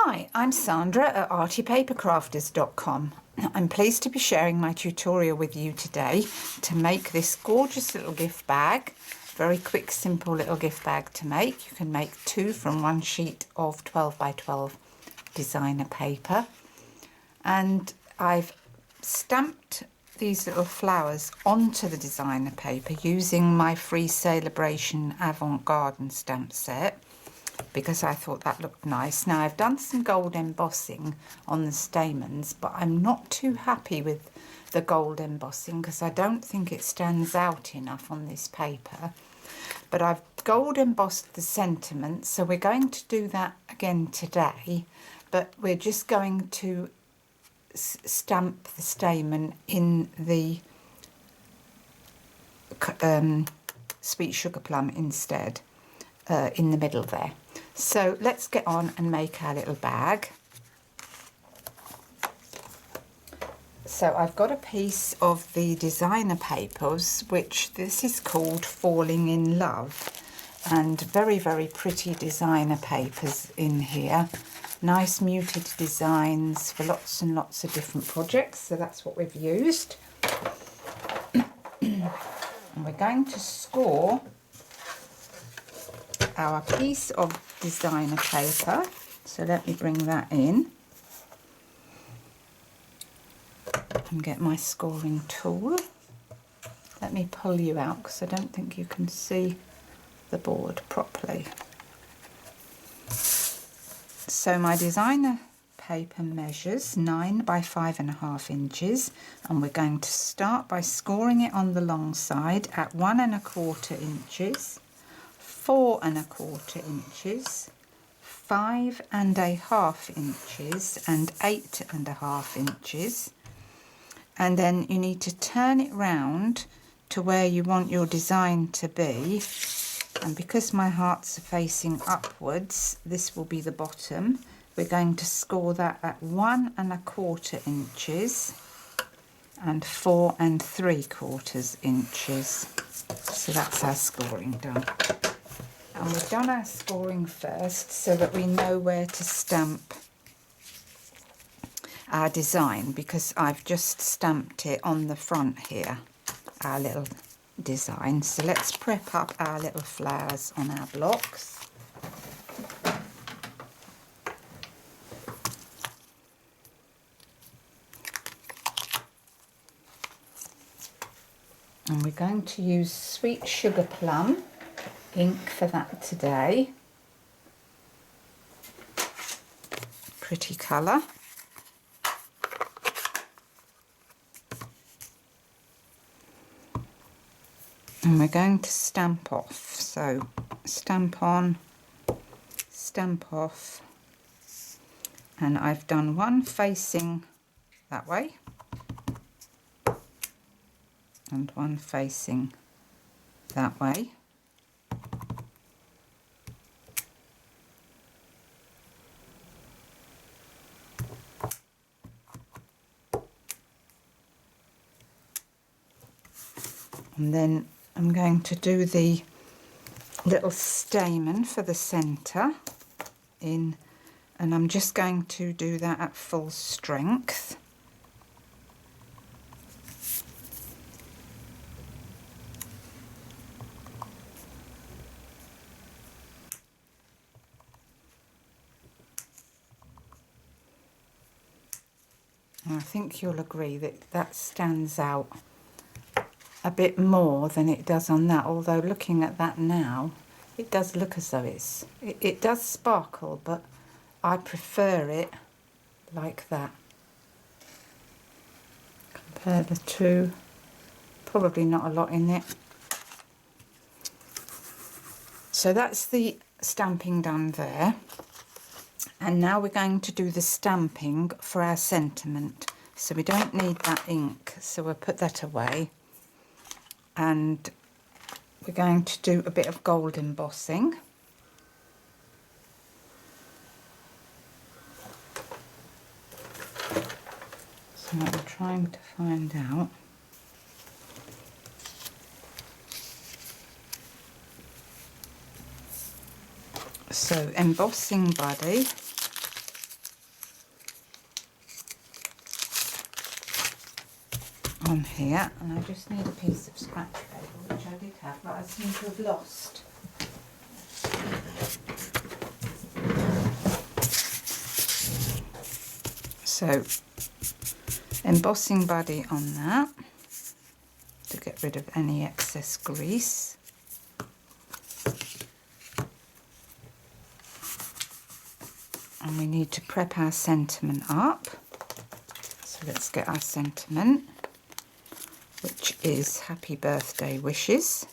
Hi, I'm Sandra at artypapercrafters.com. I'm pleased to be sharing my tutorial with you today to make this gorgeous little gift bag. Very quick, simple little gift bag to make. You can make two from one sheet of 12 by 12 designer paper. And I've stamped these little flowers onto the designer paper using my Free Celebration Avant Garden stamp set, because I thought that looked nice. Now I've done some gold embossing on the stamens, but I'm not too happy with the gold embossing because I don't think it stands out enough on this paper. But I've gold embossed the sentiments, so we're going to do that again today, but we're just going to stamp the stamen in the sweet sugar plum instead, in the middle there. So let's get on and make our little bag. So I've got a piece of the designer papers, which this is called Falling in Love, and very, very pretty designer papers in here. Nice muted designs for lots and lots of different projects, so that's what we've used. And we're going to score our piece of designer paper, so let me bring that in and get my scoring tool. Let me pull you out because I don't think you can see the board properly. So my designer paper measures 9 by 5.5 inches, and we're going to start by scoring it on the long side at 1 1/4 inches, 4 1/4 inches, 5 1/2 inches, and 8 1/2 inches. And then you need to turn it round to where you want your design to be. And because my hearts are facing upwards, this will be the bottom. We're going to score that at 1 1/4 inches and 4 3/4 inches. So that's our scoring done. And we've done our scoring first so that we know where to stamp our design, because I've just stamped it on the front here, our little design. So let's prep up our little flowers on our blocks. And we're going to use Sweet Sugar Plum ink for that today. Pretty colour. And we're going to stamp off. So stamp on, stamp off, and I've done one facing that way and one facing that way. And then I'm going to do the little stamen for the centre in, and I'm just going to do that at full strength. And I think you'll agree that that stands out a bit more than it does on that, although looking at that now it does look as though it does sparkle, but I prefer it like that. Compare the two, probably not a lot in it. So that's the stamping done there, and now we're going to do the stamping for our sentiment. So we don't need that ink, so we'll put that away. And we're going to do a bit of gold embossing. So I'm trying to find out. So embossing buddy, on here, and I just need a piece of scratch paper, which I did have, but I seem to have lost. So, embossing buddy on that to get rid of any excess grease. And we need to prep our sentiment up. So let's get our sentiment, which is Happy Birthday Wishes.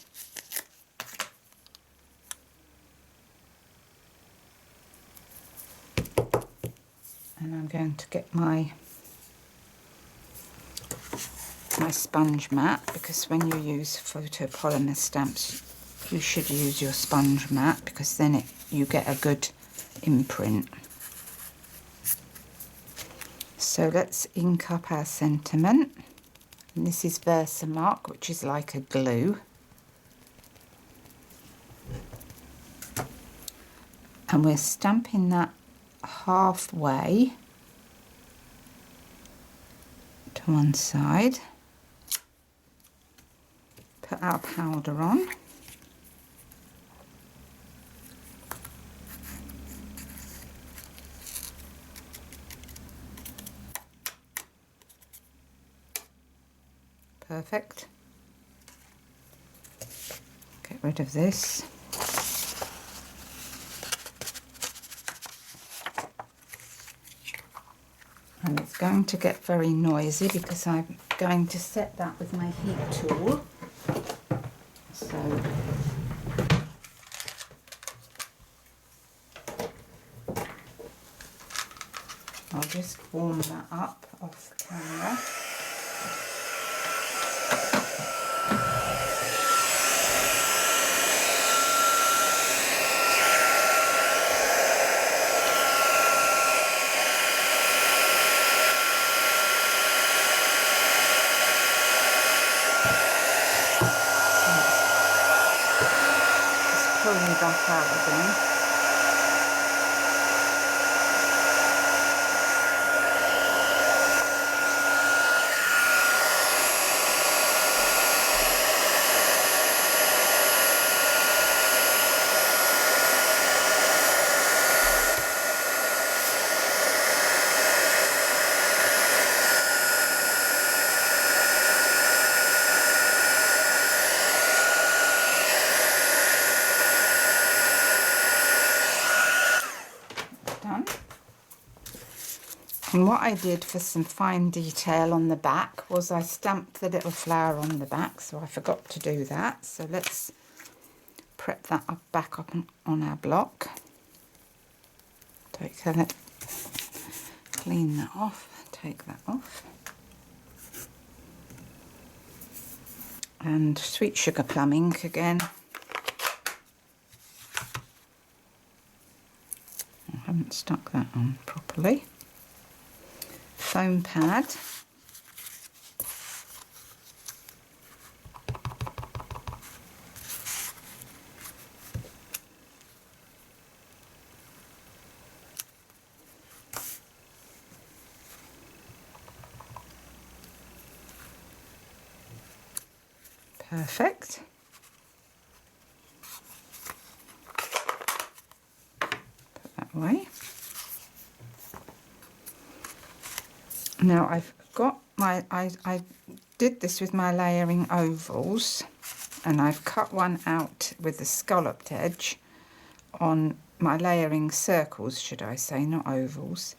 And I'm going to get my sponge mat, because when you use photopolymer stamps you should use your sponge mat, because then you get a good imprint. So let's ink up our sentiment, and this is Versamark, which is like a glue, and we're stamping that halfway to one side. Put our powder on. Perfect. Get rid of this. And it's going to get very noisy because I'm going to set that with my heat tool. So I'll just warm that up off camera. Pulling back out again. And what I did for some fine detail on the back was I stamped the little flower on the back, so I forgot to do that. So let's prep that up, back up on our block. Clean that off, take that off. And Sweet Sugar Plum ink again. I haven't stuck that on properly. Foam pad. Perfect. Put that away. Now I've got my, I did this with my layering ovals, and I've cut one out with the scalloped edge on my layering circles, should I say, not ovals.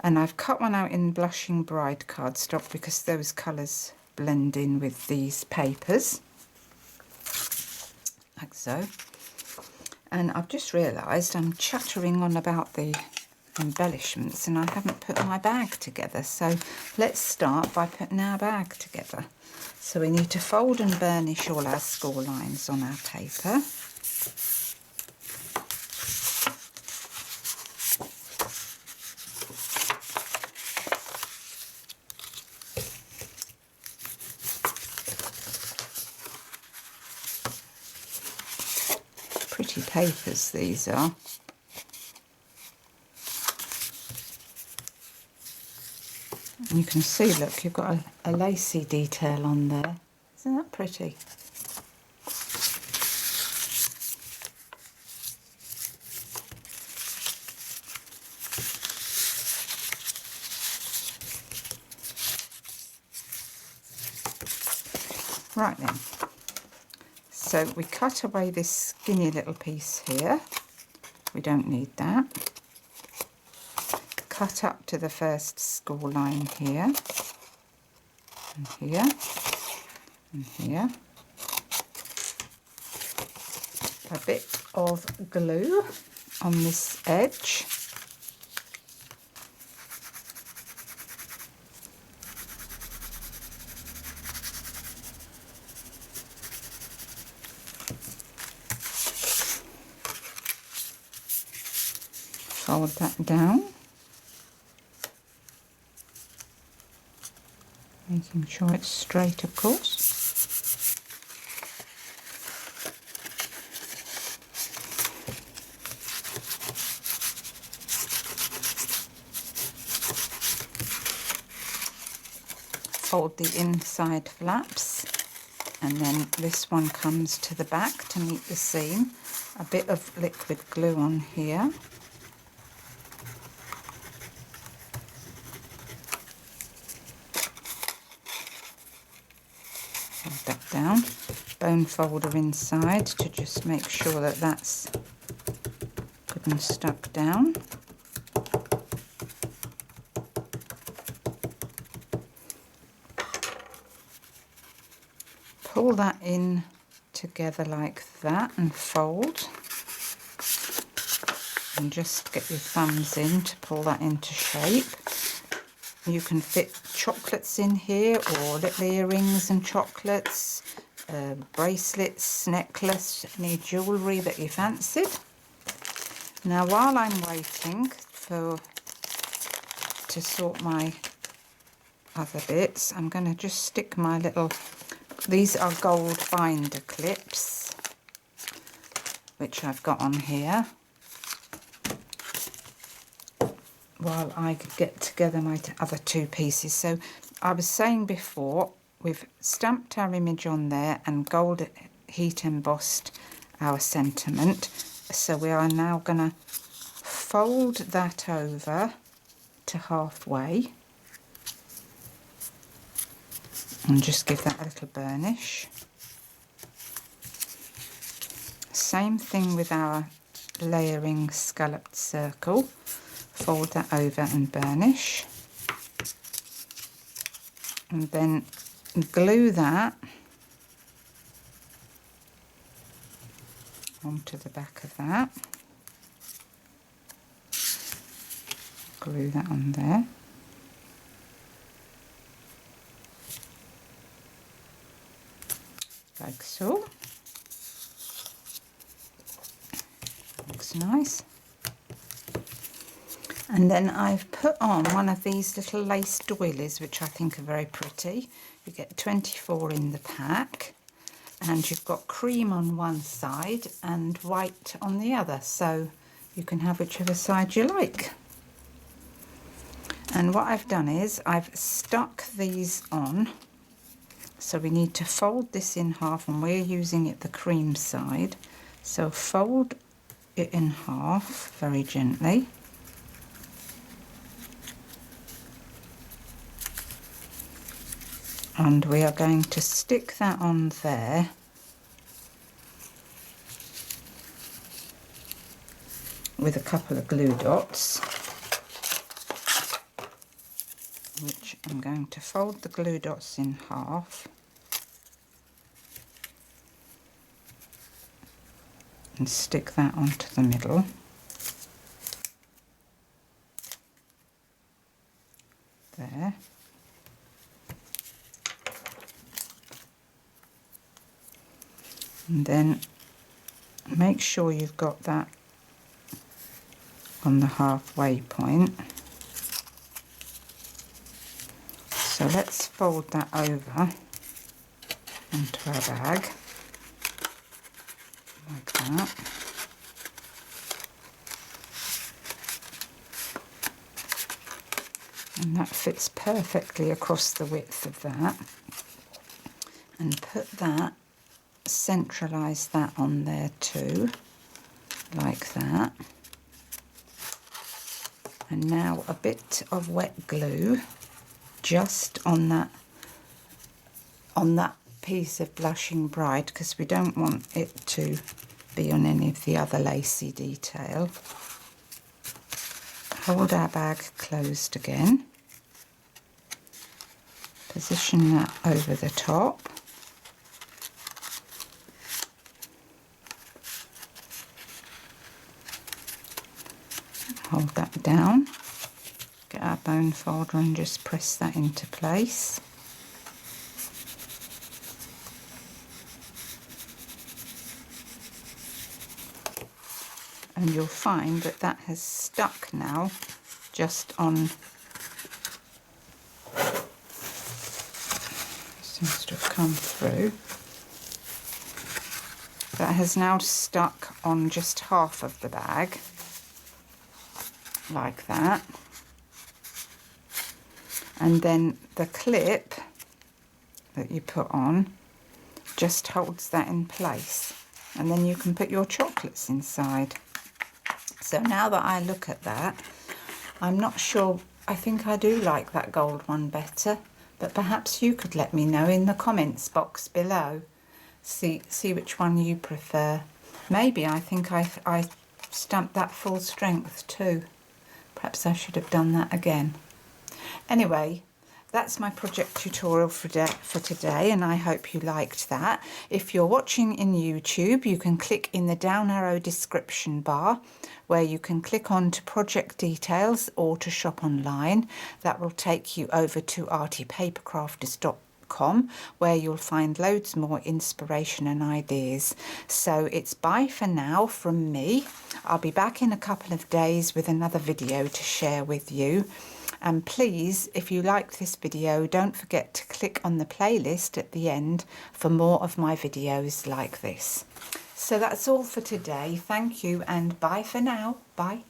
And I've cut one out in Blushing Bride cardstock because those colours blend in with these papers, like so. And I've just realised I'm chattering on about the embellishments and I haven't put my bag together, so let's start by putting our bag together. So we need to fold and burnish all our score lines on our paper. Pretty papers these are. And you can see, look, you've got a lacy detail on there. Isn't that pretty? Right then, so we cut away this skinny little piece here. We don't need that. Cut up to the first score line here, and here, and here. A bit of glue on this edge. Fold that down, making sure it's straight, of course. Fold the inside flaps, and then this one comes to the back to meet the seam. A bit of liquid glue on here. Fold that down. Bone folder inside to just make sure that that's good and stuck down. Pull that in together like that and fold, and just get your thumbs in to pull that into shape. You can fit chocolates in here, or little earrings and chocolates, bracelets, necklace, any jewellery that you fancied. Now while I'm waiting to sort my other bits, I'm going to just stick my little, these are gold binder clips, which I've got on here, while I get together my other two pieces. So I was saying before, we've stamped our image on there and gold heat embossed our sentiment. So we are now going to fold that over to halfway and just give that a little burnish. Same thing with our layering scalloped circle. Fold that over and burnish, and then glue that onto the back of that. Glue that on there. Like so. Looks nice. And then I've put on one of these little lace doilies, which I think are very pretty. You get 24 in the pack, and you've got cream on one side and white on the other, so you can have whichever side you like. And what I've done is I've stuck these on, so we need to fold this in half, and we're using it the cream side, so fold it in half very gently. And we are going to stick that on there with a couple of glue dots, which I'm going to fold the glue dots in half and stick that onto the middle. There. And then make sure you've got that on the halfway point. So let's fold that over onto our bag like that. And that fits perfectly across the width of that. And put that, centralise that on there too, like that. And now a bit of wet glue just on that piece of Blushing Bride, because we don't want it to be on any of the other lacy detail. Hold our bag closed again. Position that over the top. Hold that down. Get our bone folder and just press that into place. And you'll find that that has stuck now just on, seems to have come through. That has now stuck on just half of the bag, like that. And then the clip that you put on just holds that in place. And then you can put your chocolates inside. So now that I look at that, I'm not sure, I think I do like that gold one better, but perhaps you could let me know in the comments box below. See which one you prefer. Maybe I think I stamped that full strength too. Perhaps I should have done that again. Anyway, that's my project tutorial for today, and I hope you liked that. If you're watching in YouTube, you can click in the down arrow description bar where you can click on to project details or to shop online. That will take you over to artypapercrafters.com where you'll find loads more inspiration and ideas. So it's bye for now from me. I'll be back in a couple of days with another video to share with you. And please, if you liked this video, don't forget to click on the playlist at the end for more of my videos like this. So that's all for today. Thank you and bye for now. Bye.